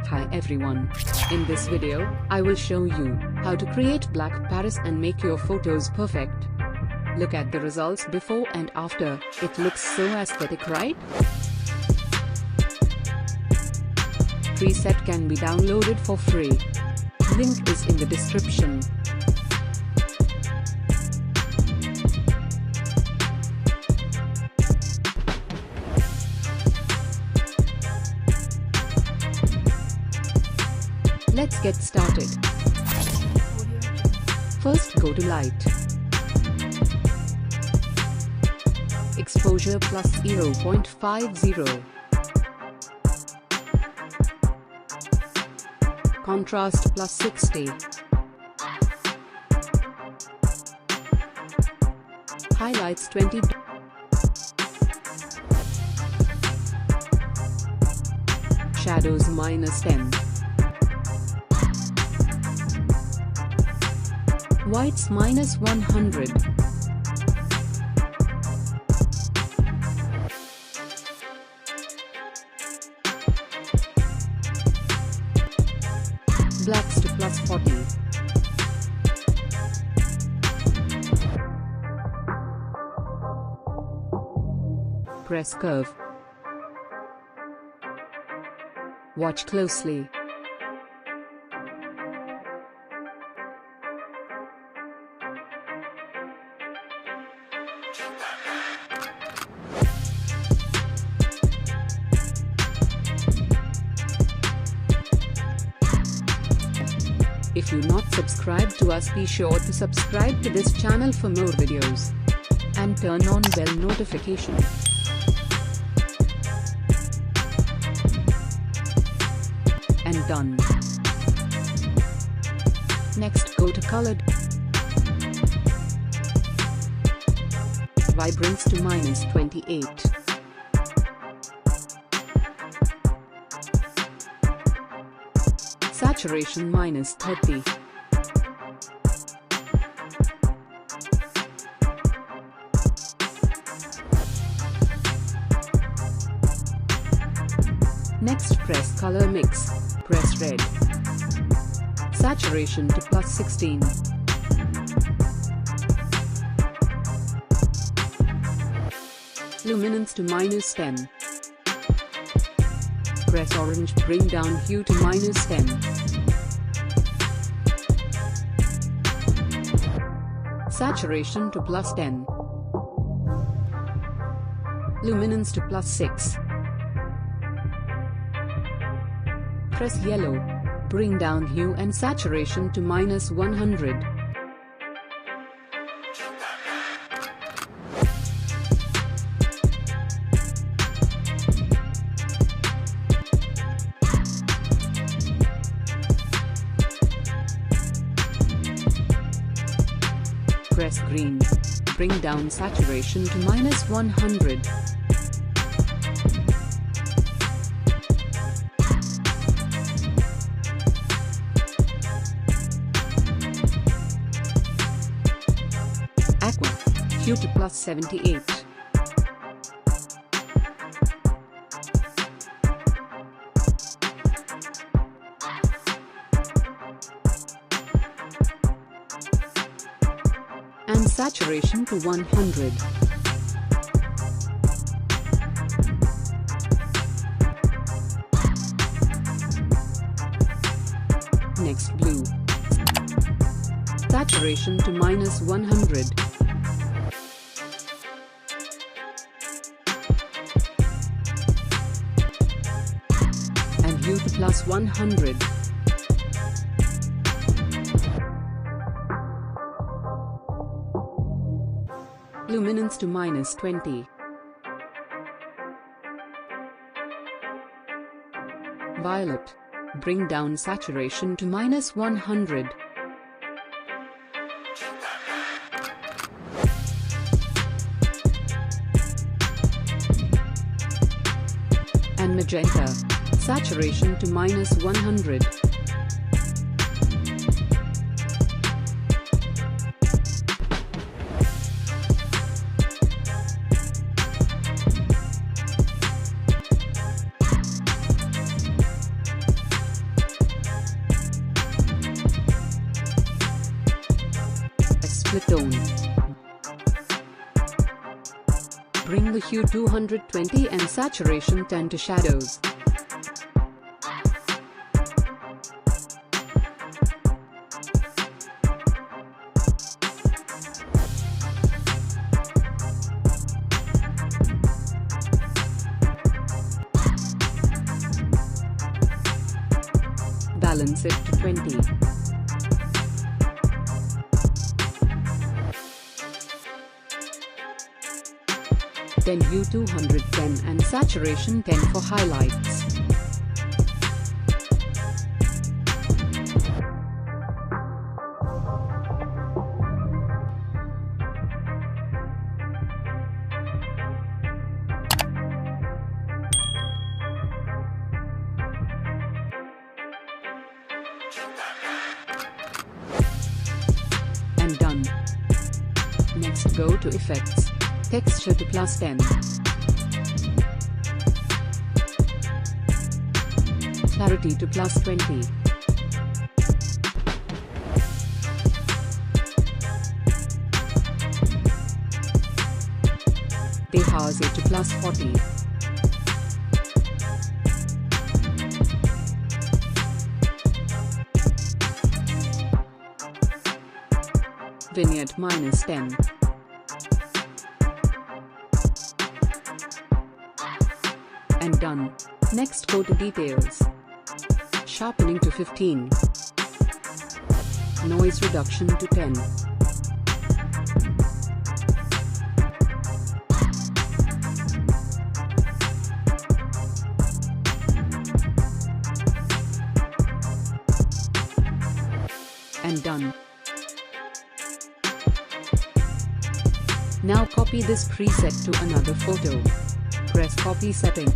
Hi everyone. In this video, I will show you how to create black Paris and make your photos perfect. Look at the results before and after. It looks so aesthetic, right? Preset can be downloaded for free. Link is in the description. Let's get started. First, go to Light. Exposure plus 0.50. Contrast plus 60. Highlights 20. Shadows minus 10. Whites minus 100. Blacks to plus 40. Press curve. Watch closely. If you're not subscribed to us, be sure to subscribe to this channel for more videos. And turn on bell notification. And done. Next, go to colored. Vibrance to minus 28. Saturation minus 30. Next, press color mix. Press red. Saturation to plus 16. Luminance to minus 10. Press orange, bring down hue to minus 10. Saturation to plus 10. Luminance to plus 6. Press yellow, bring down hue and saturation to minus 100. Press green. Bring down saturation to minus 100. Aqua. Hue to plus 78. And saturation to 100. Next, blue. Saturation to minus 100. And hue to plus 100. Luminance to minus 20. Violet. Bring down saturation to minus 100. And magenta. Saturation to minus 100. split tone. Bring the hue 220 and saturation 10 to shadows. Balance it to 20. Then hue 210 and saturation 10 for highlights. And done. Next go to Effects, Texture to +10. Clarity to +20. Dehaze to +40. Vignette -10. And done. Next go to Details. Sharpening to 15. Noise reduction to 10. And done. Now copy this preset to another photo. Press Copy setting.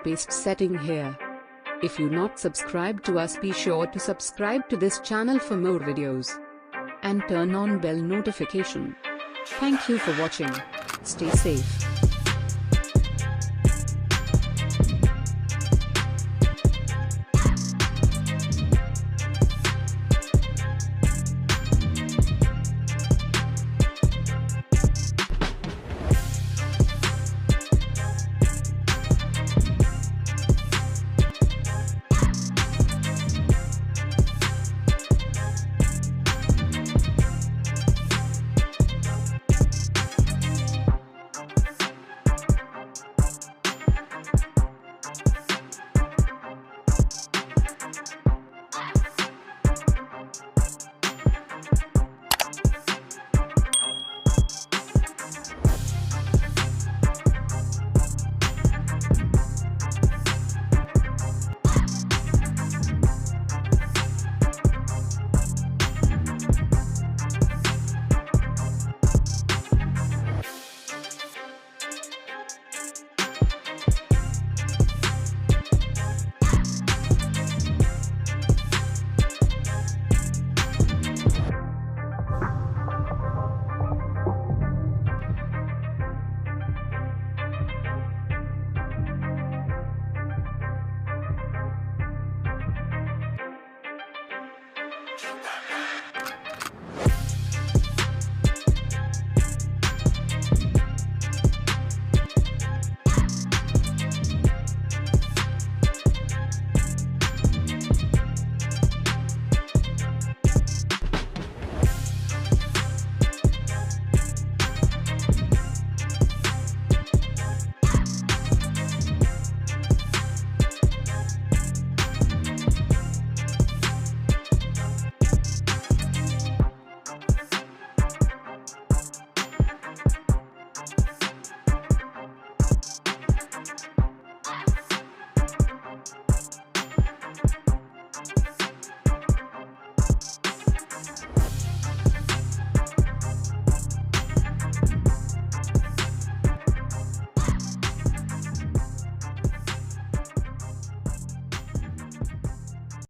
Paste setting here. If you not subscribed to us, be sure to subscribe to this channel for more videos. And turn on bell notification. Thank you for watching. Stay safe.